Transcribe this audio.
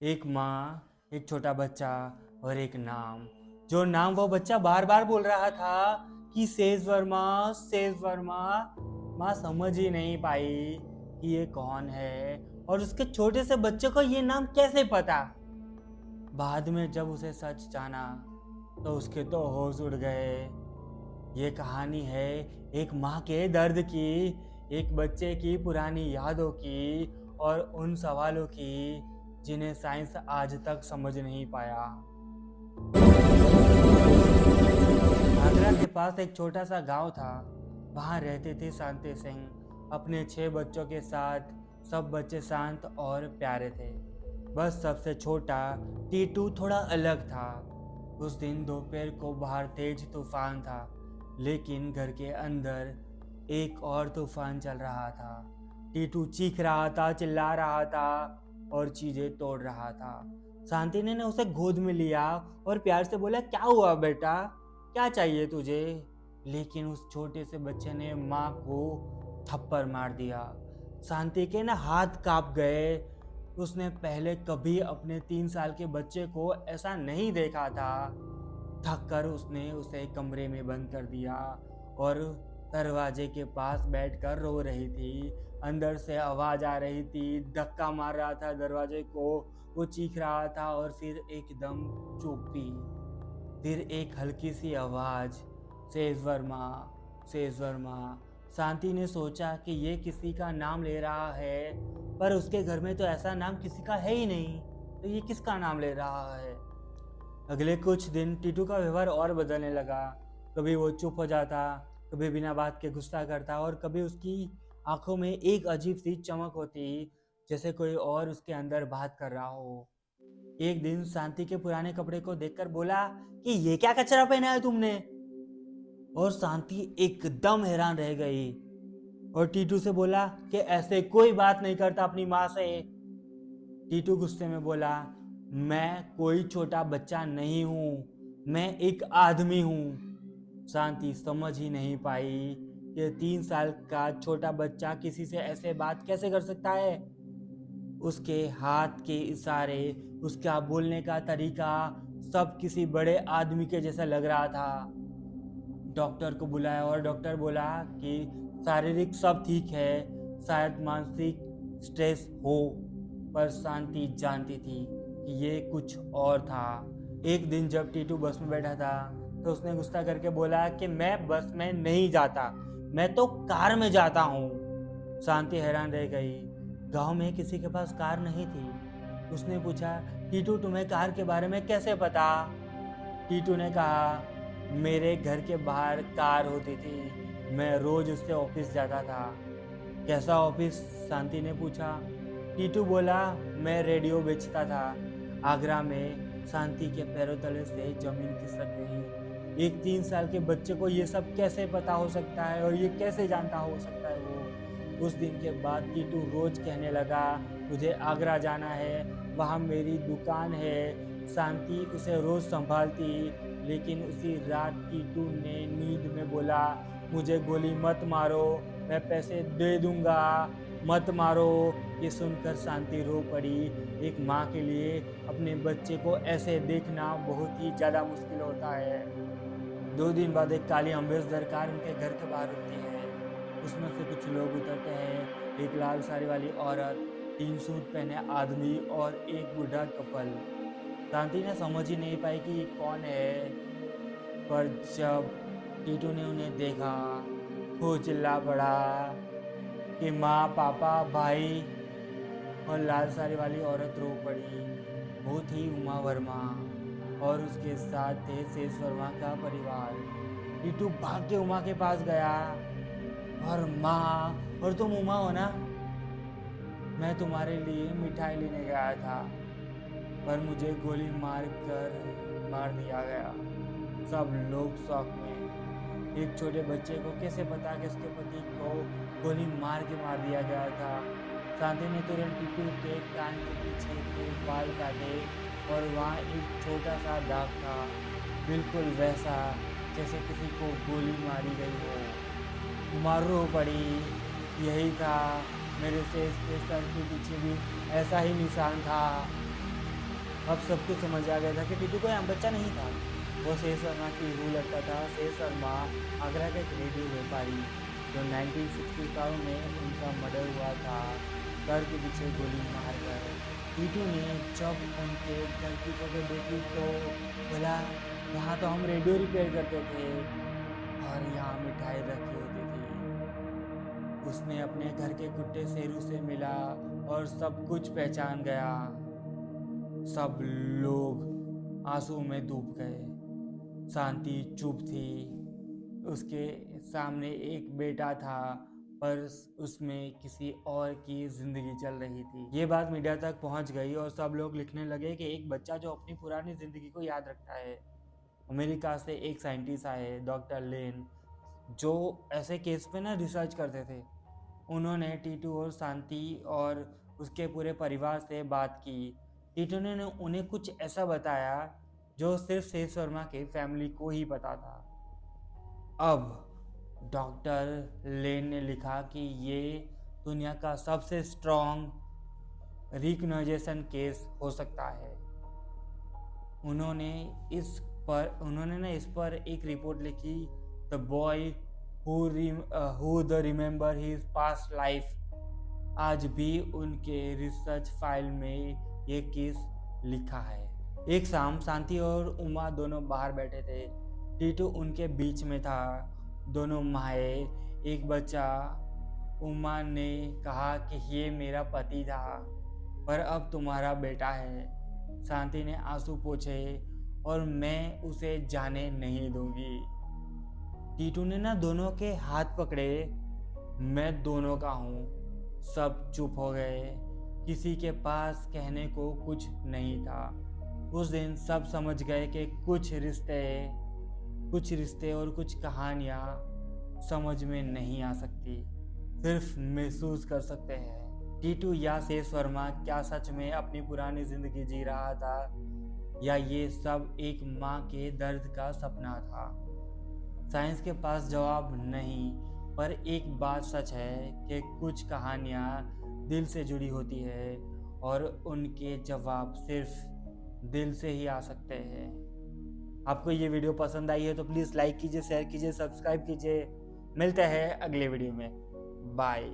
एक माँ, एक छोटा बच्चा और एक नाम। जो नाम वो बच्चा बार बार बोल रहा था कि सेज वर्मा, सेज वर्मा। माँ समझ ही नहीं पाई कि ये कौन है और उसके छोटे से बच्चे को ये नाम कैसे पता। बाद में जब उसे सच जाना तो उसके तो होश उड़ गए। ये कहानी है एक माँ के दर्द की, एक बच्चे की पुरानी यादों की और उन सवालों की जिन्हें साइंस आज तक समझ नहीं पाया। आगरा के पास एक छोटा सा गांव था। वहाँ रहते थे शांति सिंह अपने 6 बच्चों के साथ। सब बच्चे शांत और प्यारे थे। बस सबसे छोटा टीटू थोड़ा अलग था। उस दिन दोपहर को बाहर तेज तूफान था, लेकिन घर के अंदर एक और तूफान चल रहा था। टीटू चीख रहा था, चिल्ला रहा था और चीजें तोड़ रहा था। शांति ने उसे गोद में लिया और प्यार से बोला, क्या हुआ बेटा, क्या चाहिए तुझे। लेकिन उस छोटे से बच्चे ने माँ को थप्पड़ मार दिया। शांति के हाथ कांप गए। उसने पहले कभी अपने 3 साल के बच्चे को ऐसा नहीं देखा था। थक कर उसने उसे कमरे में बंद कर दिया और दरवाजे के पास बैठकर रो रही थी। अंदर से आवाज आ रही थी, धक्का मार रहा था दरवाजे को। वो चीख रहा था और फिर एकदम चुप्पी। फिर एक हल्की सी आवाज, सेज वर्मा, सेज वर्मा। शांति ने सोचा कि ये किसी का नाम ले रहा है, पर उसके घर में तो ऐसा नाम किसी का है ही नहीं, तो ये किसका नाम ले रहा है। अगले कुछ दिन टीटू का व्यवहार और बदलने लगा। कभी वो चुप हो जाता, कभी बिना बात के गुस्सा करता और कभी उसकी आंखों में एक अजीब सी चमक होती, जैसे कोई और उसके अंदर बात कर रहा हो। एक दिन शांति के पुराने कपड़े को देखकर बोला कि ये क्या कचरा पहना है तुमने। और शांति एकदम हैरान रह गई और टीटू से बोला कि ऐसे कोई बात नहीं करता अपनी माँ से। टीटू गुस्से में बोला, मैं कोई छोटा बच्चा नहीं हूँ, मैं एक आदमी हूँ। शांति समझ ही नहीं पाई कि 3 साल का छोटा बच्चा किसी से ऐसे बात कैसे कर सकता है। उसके हाथ के इशारे, उसका बोलने का तरीका सब किसी बड़े आदमी के जैसा लग रहा था। डॉक्टर को बुलाया और डॉक्टर बोला कि शारीरिक सब ठीक है, शायद मानसिक स्ट्रेस हो। पर शांति जानती थी कि ये कुछ और था। एक दिन जब टीटू बस में बैठा था तो उसने गुस्सा करके बोला कि मैं बस में नहीं जाता, मैं तो कार में जाता हूँ। शांति हैरान रह गई। गांव में किसी के पास कार नहीं थी। उसने पूछा, टीटू तुम्हें कार के बारे में कैसे पता। टीटू ने कहा, मेरे घर के बाहर कार होती थी, मैं रोज उससे ऑफिस जाता था। कैसा ऑफिस, शांति ने पूछा। टीटू बोला, मैं रेडियो बेचता था आगरा में। शांति के पैरों तले से जमीन खिसक गई। एक 3 साल के बच्चे को ये सब कैसे पता हो सकता है और ये कैसे जानता हो सकता है वो। उस दिन के बाद टीटू रोज कहने लगा, मुझे आगरा जाना है, वहाँ मेरी दुकान है। शांति उसे रोज संभालती, लेकिन उसी रात टीटू ने नींद में बोला, मुझे गोली मत मारो, मैं पैसे दे दूंगा, मत मारो। ये सुनकर शांति रो पड़ी। एक माँ के लिए अपने बच्चे को ऐसे देखना बहुत ही ज़्यादा मुश्किल होता है। 2 दिन बाद एक काली अम्बेसडर कार उनके घर के बाहर रुकती है। उसमें से कुछ लोग उतरते हैं, एक लाल साड़ी वाली औरत, 3 सूट पहने आदमी और एक बूढ़ा कपल। शांति ने समझ ही नहीं पाई कि ये कौन है, पर जब टीटू ने उन्हें देखा, वो चिल्ला पड़ा कि माँ, पापा, भाई। और लाल साड़ी वाली औरत रो पड़ी। वो थी उमा वर्मा और उसके साथ थे शेष वर्मा का परिवार। टीटू भाग के उमा के पास गया और माँ, और तुम उमा हो ना, मैं तुम्हारे लिए मिठाई लेने गया था, पर मुझे गोली मार दिया गया। सब लोग शौक में। एक छोटे बच्चे को कैसे पता कि उसके पति को गोली मार दिया गया था। शांति ने तुरंत टीटू के कान के पीछे के बाल काटे और वहाँ एक छोटा सा दाग था, बिल्कुल वैसा जैसे किसी को गोली मारी गई हो। मारो पड़ी। यही था, मेरे से इसके सर के पीछे भी ऐसा ही निशान था। अब सबको समझ आ गया था कि टीटू कोई आम बच्चा नहीं था, वो शेर शर्मा की रूह लगता था। शेर शर्मा आगरा का एक रेडियो व्यापारी जो 1965 में उनका मर्डर हुआ था, घर के पीछे गोली मारकर। टीटू ने जब उनके घर की फोटो देखी तो बोला, यहाँ तो हम रेडियो रिपेयर करते थे और यहाँ मिठाई रखी होती थी। उसने अपने घर के कुत्ते शेरू से मिला और सब कुछ पहचान गया। सब लोग आंसू में डूब गए। शांति चुप थी। उसके सामने एक बेटा था, पर उसमें किसी और की जिंदगी चल रही थी। ये बात मीडिया तक पहुंच गई और सब लोग लिखने लगे कि एक बच्चा जो अपनी पुरानी जिंदगी को याद रखता है। अमेरिका से एक साइंटिस्ट आए, डॉक्टर लेन, जो ऐसे केस पे ना रिसर्च करते थे। उन्होंने टीटू और शांति और उसके पूरे परिवार से बात की। टीटू ने उन्हें कुछ ऐसा बताया जो सिर्फ शेर शर्मा के फैमिली को ही पता था। अब डॉक्टर लेन ने लिखा कि ये दुनिया का सबसे स्ट्रॉन्ग रिकग्नाइजेशन केस हो सकता है। उन्होंने इस पर एक रिपोर्ट लिखी, the boy who the remember his past life. आज भी उनके रिसर्च फाइल में ये केस लिखा है। एक शाम शांति और उमा दोनों बाहर बैठे थे। टीटू उनके बीच में था। दोनों माए, एक बच्चा। उमा ने कहा कि ये मेरा पति था, पर अब तुम्हारा बेटा है। शांति ने आंसू पोंछे, और मैं उसे जाने नहीं दूंगी। टीटू ने ना दोनों के हाथ पकड़े, मैं दोनों का हूँ। सब चुप हो गए। किसी के पास कहने को कुछ नहीं था। उस दिन सब समझ गए कि कुछ रिश्ते और कुछ कहानियाँ समझ में नहीं आ सकती, सिर्फ महसूस कर सकते हैं। टीटू या शेर शर्मा क्या सच में अपनी पुरानी जिंदगी जी रहा था, या ये सब एक माँ के दर्द का सपना था? साइंस के पास जवाब नहीं, पर एक बात सच है कि कुछ कहानियाँ दिल से जुड़ी होती है और उनके जवाब सिर्फ दिल से ही आ सकते हैं। आपको ये वीडियो पसंद आई है तो प्लीज़ लाइक कीजिए, शेयर कीजिए, सब्सक्राइब कीजिए। मिलते हैं अगले वीडियो में। बाय।